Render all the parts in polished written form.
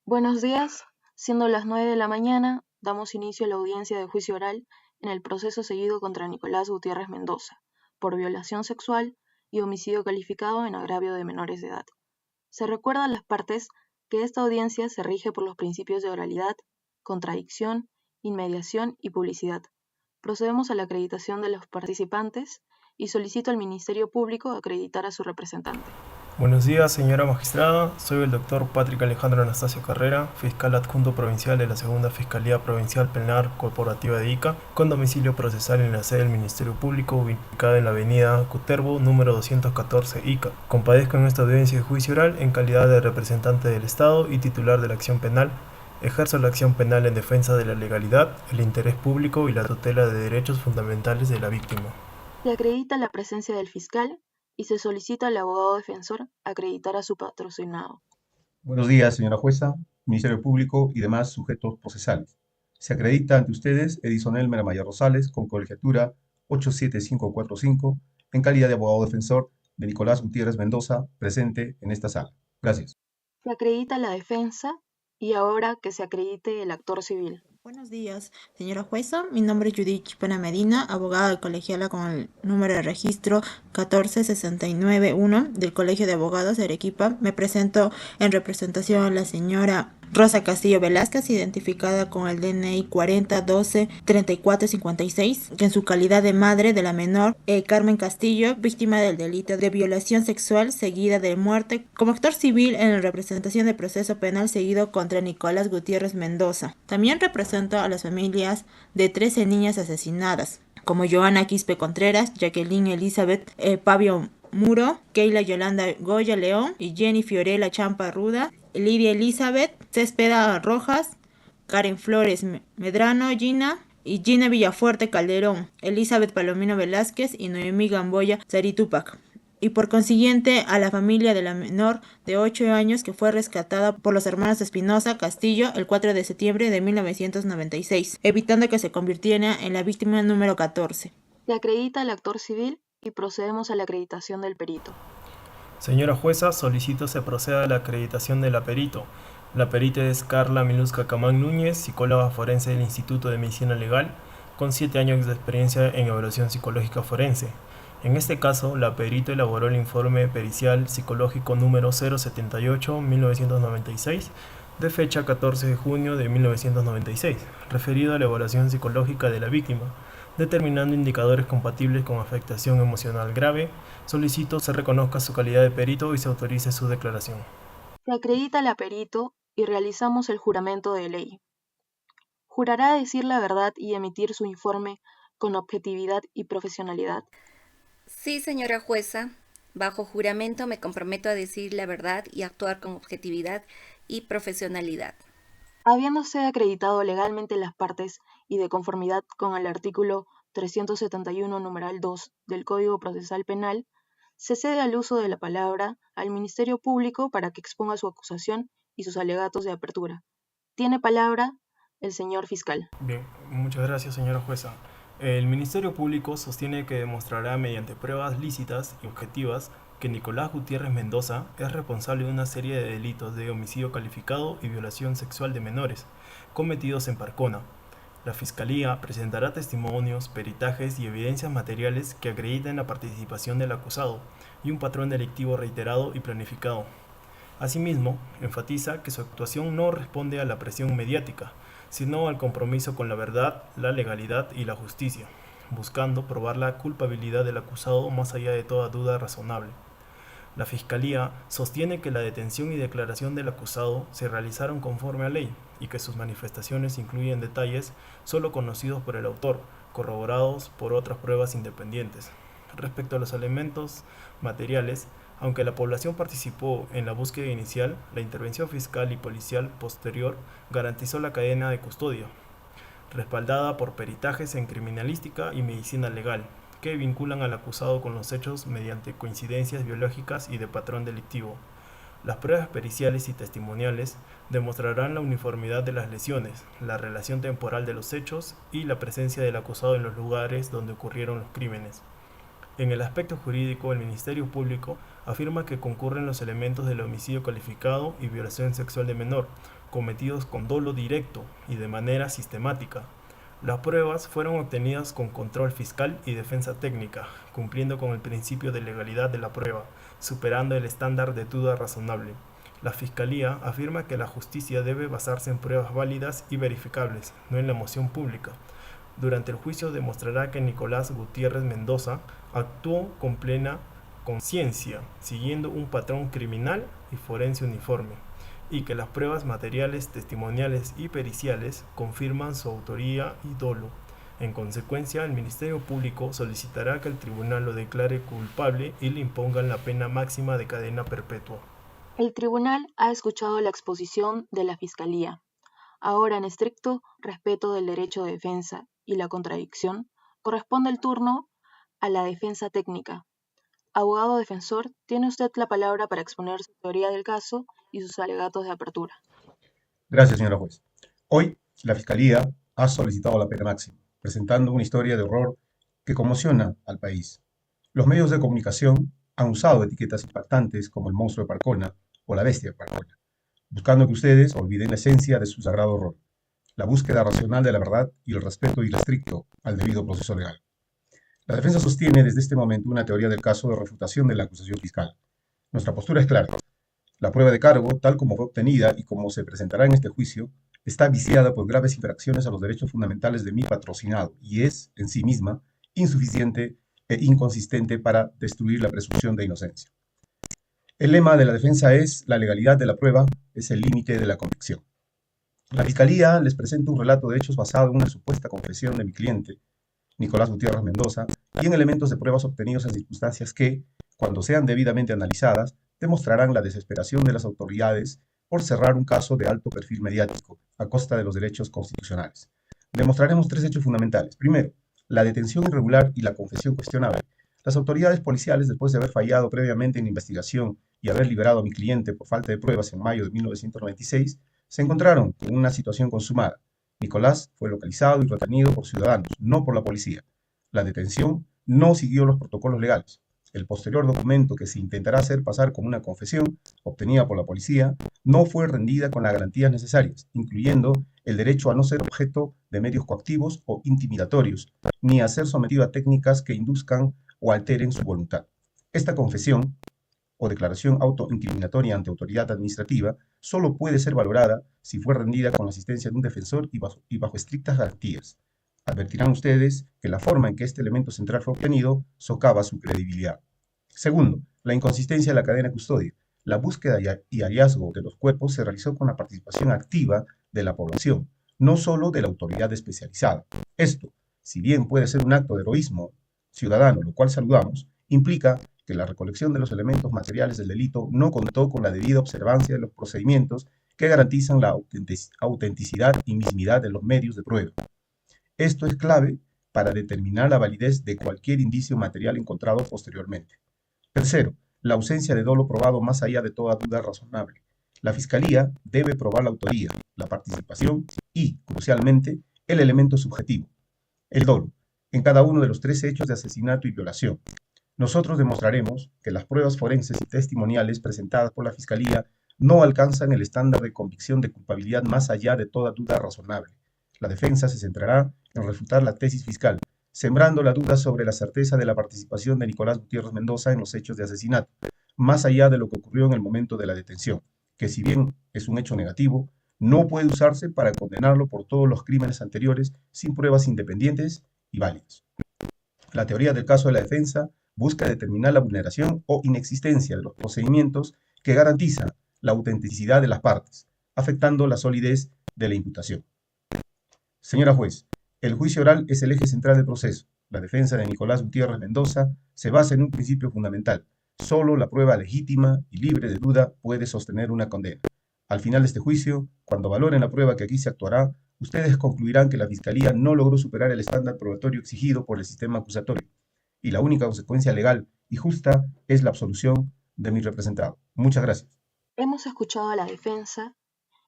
Buenos días, siendo las 9 de la mañana, damos inicio a la audiencia de juicio oral en el proceso seguido contra Nicolás Gutiérrez Mendoza, por violación sexual y homicidio calificado en agravio de menores de edad. Se recuerda a las partes que esta audiencia se rige por los principios de oralidad, contradicción, inmediación y publicidad. Procedemos a la acreditación de los participantes y solicito al Ministerio Público acreditar a su representante. Buenos días, señora magistrada. Soy el doctor Patrick Alejandro Anastasio Carrera, fiscal adjunto provincial de la Segunda Fiscalía Provincial Penal Corporativa de Ica, con domicilio procesal en la sede del Ministerio Público, ubicada en la avenida Cutervo, número 214, Ica. Compadezco en esta audiencia de juicio oral en calidad de representante del Estado y titular de la acción penal. Ejerzo la acción penal en defensa de la legalidad, el interés público y la tutela de derechos fundamentales de la víctima. Se acredita la presencia del fiscal y se solicita al abogado defensor acreditar a su patrocinado. Buenos días, señora jueza, Ministerio Público y demás sujetos procesales. Se acredita ante ustedes Edison Elmer Amaya Rosales con colegiatura 87545 en calidad de abogado defensor de Nicolás Gutiérrez Mendoza, presente en esta sala. Gracias. Se acredita la defensa y ahora que se acredite el actor civil. Buenos días, señora jueza. Mi nombre es Judith Chipana Medina, abogada de colegiala con el número de registro 14691 del Colegio de Abogados de Arequipa. Me presento en representación a la señora Rosa Castillo Velázquez, identificada con el DNI 4012-3456, que en su calidad de madre de la menor Carmen Castillo, víctima del delito de violación sexual seguida de muerte, como actor civil en representación de proceso penal seguido contra Nicolás Gutiérrez Mendoza. También represento a las familias de 13 niñas asesinadas, como Joana Quispe Contreras, Jacqueline Elizabeth Pavio Muro, Keila Yolanda Goya León y Jenny Fiorella Champa Ruda, Lidia Elizabeth Céspeda Rojas, Karen Flores Medrano Gina y Gina Villafuerte Calderón, Elizabeth Palomino Velázquez y Noemí Gamboya Saritupac. Y por consiguiente a la familia de la menor de 8 años que fue rescatada por los hermanos Espinosa Castillo el 4 de septiembre de 1996, evitando que se convirtiera en la víctima número 14. Se acredita el actor civil y procedemos a la acreditación del perito. Señora jueza, solicito se proceda a la acreditación de la perito. La perita es Carla Miluska Camán Núñez, psicóloga forense del Instituto de Medicina Legal, con 7 años de experiencia en evaluación psicológica forense. En este caso, la perito elaboró el informe pericial psicológico número 078-1996, de fecha 14 de junio de 1996, referido a la evaluación psicológica de la víctima, determinando indicadores compatibles con afectación emocional grave. Solicito se reconozca su calidad de perito y se autorice su declaración. Se acredita la perito y realizamos el juramento de ley. ¿Jurará decir la verdad y emitir su informe con objetividad y profesionalidad? Sí, señora jueza. Bajo juramento me comprometo a decir la verdad y actuar con objetividad y profesionalidad. Habiéndose acreditado legalmente las partes y de conformidad con el artículo 371 numeral 2 del Código Procesal Penal, se cede al uso de la palabra al Ministerio Público para que exponga su acusación y sus alegatos de apertura. Tiene palabra el señor fiscal. Bien, muchas gracias, señora jueza. El Ministerio Público sostiene que demostrará mediante pruebas lícitas y objetivas que Nicolás Gutiérrez Mendoza es responsable de una serie de delitos de homicidio calificado y violación sexual de menores cometidos en Parcona. La Fiscalía presentará testimonios, peritajes y evidencias materiales que acrediten la participación del acusado y un patrón delictivo reiterado y planificado. Asimismo, enfatiza que su actuación no responde a la presión mediática, sino al compromiso con la verdad, la legalidad y la justicia, buscando probar la culpabilidad del acusado más allá de toda duda razonable. La Fiscalía sostiene que la detención y declaración del acusado se realizaron conforme a ley y que sus manifestaciones incluyen detalles solo conocidos por el autor, corroborados por otras pruebas independientes. Respecto a los elementos materiales, aunque la población participó en la búsqueda inicial, la intervención fiscal y policial posterior garantizó la cadena de custodia, respaldada por peritajes en criminalística y medicina legal, que vinculan al acusado con los hechos mediante coincidencias biológicas y de patrón delictivo. Las pruebas periciales y testimoniales demostrarán la uniformidad de las lesiones, la relación temporal de los hechos y la presencia del acusado en los lugares donde ocurrieron los crímenes. En el aspecto jurídico, el Ministerio Público afirma que concurren los elementos del homicidio calificado y violación sexual de menor, cometidos con dolo directo y de manera sistemática. Las pruebas fueron obtenidas con control fiscal y defensa técnica, cumpliendo con el principio de legalidad de la prueba, superando el estándar de duda razonable. La Fiscalía afirma que la justicia debe basarse en pruebas válidas y verificables, no en la emoción pública. Durante el juicio demostrará que Nicolás Gutiérrez Mendoza actuó con plena conciencia, siguiendo un patrón criminal y forense uniforme, y que las pruebas materiales, testimoniales y periciales confirman su autoría y dolo. En consecuencia, el Ministerio Público solicitará que el tribunal lo declare culpable y le impongan la pena máxima de cadena perpetua. El tribunal ha escuchado la exposición de la Fiscalía. Ahora, en estricto respeto del derecho de defensa y la contradicción, corresponde el turno a la defensa técnica. Abogado defensor, tiene usted la palabra para exponer su teoría del caso y sus alegatos de apertura. Gracias, señora juez. Hoy, la Fiscalía ha solicitado la pena máxima, presentando una historia de horror que conmociona al país. Los medios de comunicación han usado etiquetas impactantes como el monstruo de Parcona o la bestia de Parcona, buscando que ustedes olviden la esencia de su sagrado horror, la búsqueda racional de la verdad y el respeto irrestricto al debido proceso legal. La defensa sostiene desde este momento una teoría del caso de refutación de la acusación fiscal. Nuestra postura es clara. La prueba de cargo, tal como fue obtenida y como se presentará en este juicio, está viciada por graves infracciones a los derechos fundamentales de mi patrocinado y es, en sí misma, insuficiente e inconsistente para destruir la presunción de inocencia. El lema de la defensa es: la legalidad de la prueba es el límite de la convicción. La Fiscalía les presenta un relato de hechos basado en una supuesta confesión de mi cliente, Nicolás Gutiérrez Mendoza, y en elementos de pruebas obtenidos en circunstancias que, cuando sean debidamente analizadas, demostrarán la desesperación de las autoridades por cerrar un caso de alto perfil mediático a costa de los derechos constitucionales. Demostraremos 3 hechos fundamentales. Primero, la detención irregular y la confesión cuestionable. Las autoridades policiales, después de haber fallado previamente en la investigación y haber liberado a mi cliente por falta de pruebas en mayo de 1996, se encontraron en una situación consumada. Nicolás fue localizado y retenido por ciudadanos, no por la policía. La detención no siguió los protocolos legales. El posterior documento que se intentará hacer pasar como una confesión obtenida por la policía no fue rendida con las garantías necesarias, incluyendo el derecho a no ser objeto de medios coactivos o intimidatorios, ni a ser sometido a técnicas que induzcan o alteren su voluntad. Esta confesión o declaración autoincriminatoria ante autoridad administrativa solo puede ser valorada si fue rendida con la asistencia de un defensor y bajo estrictas garantías. Advertirán ustedes que la forma en que este elemento central fue obtenido socava su credibilidad. Segundo, la inconsistencia de la cadena de custodia. La búsqueda y hallazgo de los cuerpos se realizó con la participación activa de la población, no solo de la autoridad especializada. Esto, si bien puede ser un acto de heroísmo ciudadano, lo cual saludamos, implica que la recolección de los elementos materiales del delito no contó con la debida observancia de los procedimientos que garantizan la autenticidad y mismidad de los medios de prueba. Esto es clave para determinar la validez de cualquier indicio material encontrado posteriormente. Tercero, la ausencia de dolo probado más allá de toda duda razonable. La Fiscalía debe probar la autoría, la participación y, crucialmente, el elemento subjetivo, el dolo, en cada uno de los 3 hechos de asesinato y violación. Nosotros demostraremos que las pruebas forenses y testimoniales presentadas por la Fiscalía no alcanzan el estándar de convicción de culpabilidad más allá de toda duda razonable. La defensa se centrará en refutar la tesis fiscal, sembrando la duda sobre la certeza de la participación de Nicolás Gutiérrez Mendoza en los hechos de asesinato, más allá de lo que ocurrió en el momento de la detención, que si bien es un hecho negativo, no puede usarse para condenarlo por todos los crímenes anteriores sin pruebas independientes y válidas. La teoría del caso de la defensa busca determinar la vulneración o inexistencia de los procedimientos que garantizan la autenticidad de las partes, afectando la solidez de la imputación. Señora juez, el juicio oral es el eje central del proceso. La defensa de Nicolás Gutiérrez Mendoza se basa en un principio fundamental. Solo la prueba legítima y libre de duda puede sostener una condena. Al final de este juicio, cuando valoren la prueba que aquí se actuará, ustedes concluirán que la Fiscalía no logró superar el estándar probatorio exigido por el sistema acusatorio, y la única consecuencia legal y justa es la absolución de mi representado. Muchas gracias. Hemos escuchado a la defensa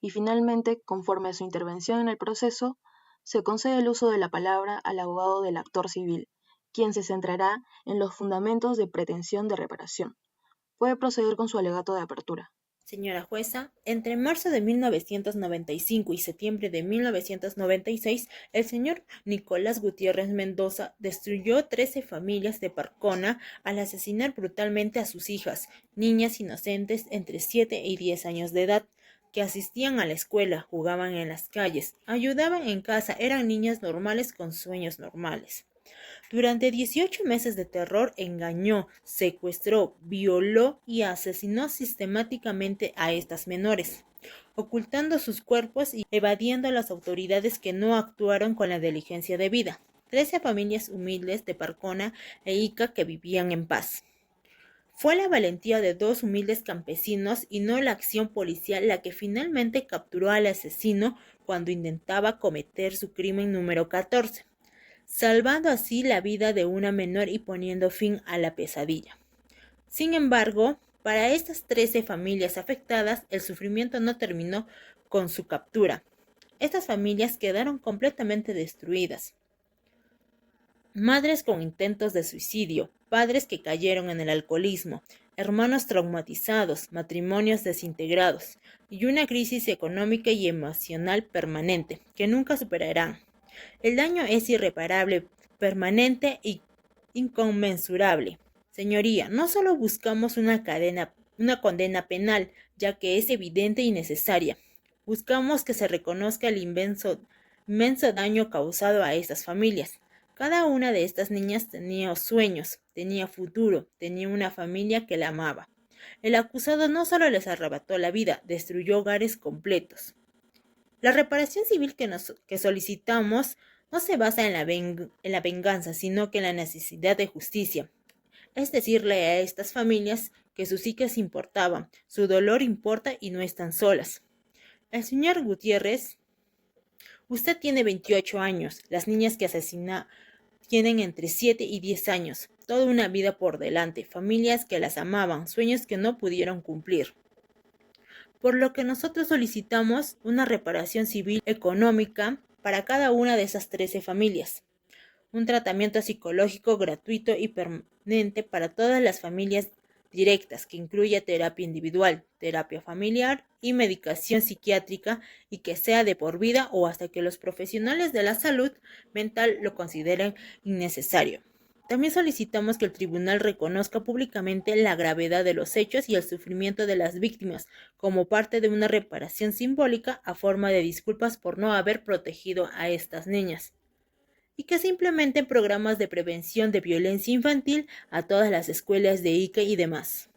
y finalmente, conforme a su intervención en el proceso, se concede el uso de la palabra al abogado del actor civil, quien se centrará en los fundamentos de pretensión de reparación. Puede proceder con su alegato de apertura. Señora jueza, entre marzo de 1995 y septiembre de 1996, el señor Nicolás Gutiérrez Mendoza destruyó 13 familias de Parcona al asesinar brutalmente a sus hijas, niñas inocentes entre 7 y 10 años de edad, que asistían a la escuela, jugaban en las calles, ayudaban en casa, eran niñas normales con sueños normales. Durante 18 meses de terror engañó, secuestró, violó y asesinó sistemáticamente a estas menores, ocultando sus cuerpos y evadiendo a las autoridades que no actuaron con la diligencia debida. 13 familias humildes de Parcona e Ica que vivían en paz. Fue la valentía de 2 humildes campesinos y no la acción policial la que finalmente capturó al asesino cuando intentaba cometer su crimen número 14. Salvando así la vida de una menor y poniendo fin a la pesadilla. Sin embargo, para estas 13 familias afectadas, el sufrimiento no terminó con su captura. Estas familias quedaron completamente destruidas. Madres con intentos de suicidio, padres que cayeron en el alcoholismo, hermanos traumatizados, matrimonios desintegrados y una crisis económica y emocional permanente que nunca superarán. El daño es irreparable, permanente e inconmensurable. Señoría, no solo buscamos una condena penal, ya que es evidente y necesaria. Buscamos que se reconozca el inmenso daño causado a estas familias. Cada una de estas niñas tenía sueños, tenía futuro, tenía una familia que la amaba. El acusado no solo les arrebató la vida, destruyó hogares completos. La reparación civil que solicitamos no se basa en la venganza, sino que en la necesidad de justicia. Es decirle a estas familias que sus psiques importaban, su dolor importa y no están solas. El señor Gutiérrez, usted tiene 28 años, las niñas que asesina tienen entre 7 y 10 años, toda una vida por delante, familias que las amaban, sueños que no pudieron cumplir. Por lo que nosotros solicitamos una reparación civil económica para cada una de esas 13 familias, un tratamiento psicológico gratuito y permanente para todas las familias directas, que incluya terapia individual, terapia familiar y medicación psiquiátrica, y que sea de por vida o hasta que los profesionales de la salud mental lo consideren innecesario. También solicitamos que el tribunal reconozca públicamente la gravedad de los hechos y el sufrimiento de las víctimas como parte de una reparación simbólica a forma de disculpas por no haber protegido a estas niñas, y que se implementen programas de prevención de violencia infantil a todas las escuelas de Ica y demás.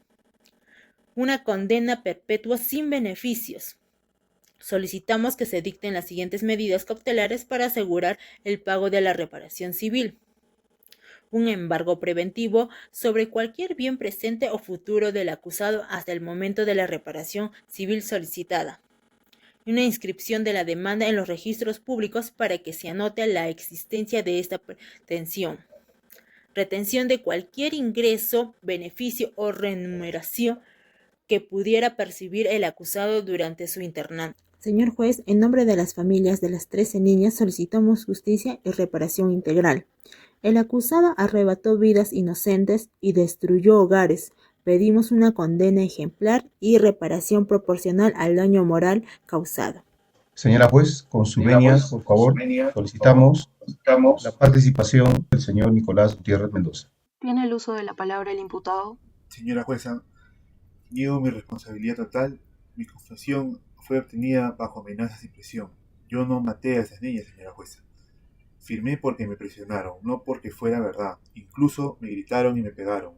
Una condena perpetua sin beneficios. Solicitamos que se dicten las siguientes medidas cautelares para asegurar el pago de la reparación civil. Un embargo preventivo sobre cualquier bien presente o futuro del acusado hasta el momento de la reparación civil solicitada. Una inscripción de la demanda en los registros públicos para que se anote la existencia de esta pretensión. Retención de cualquier ingreso, beneficio o remuneración que pudiera percibir el acusado durante su internado. Señor juez, en nombre de las familias de las 13 niñas solicitamos justicia y reparación integral. El acusado arrebató vidas inocentes y destruyó hogares. Pedimos una condena ejemplar y reparación proporcional al daño moral causado. Señora juez, con su venia, por favor, solicitamos la participación del señor Nicolás Gutiérrez Mendoza. Tiene el uso de la palabra el imputado. Señora jueza, niego mi responsabilidad total. Mi confesión fue obtenida bajo amenazas y presión. Yo no maté a esas niñas, señora jueza. Firmé porque me presionaron, no porque fuera verdad. Incluso me gritaron y me pegaron.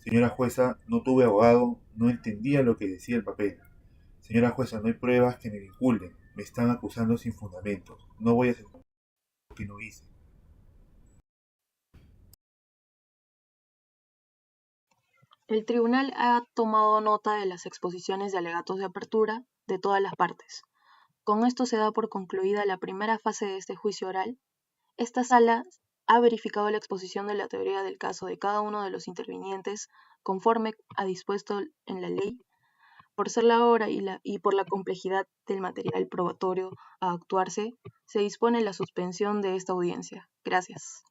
Señora jueza, no tuve abogado, no entendía lo que decía el papel. Señora jueza, no hay pruebas que me vinculen. Me están acusando sin fundamentos. No voy a hacer lo que no hice. El tribunal ha tomado nota de las exposiciones de alegatos de apertura de todas las partes. Con esto se da por concluida la primera fase de este juicio oral. Esta sala ha verificado la exposición de la teoría del caso de cada uno de los intervinientes conforme a dispuesto en la ley. Por ser la hora y por la complejidad del material probatorio a actuarse, se dispone la suspensión de esta audiencia. Gracias.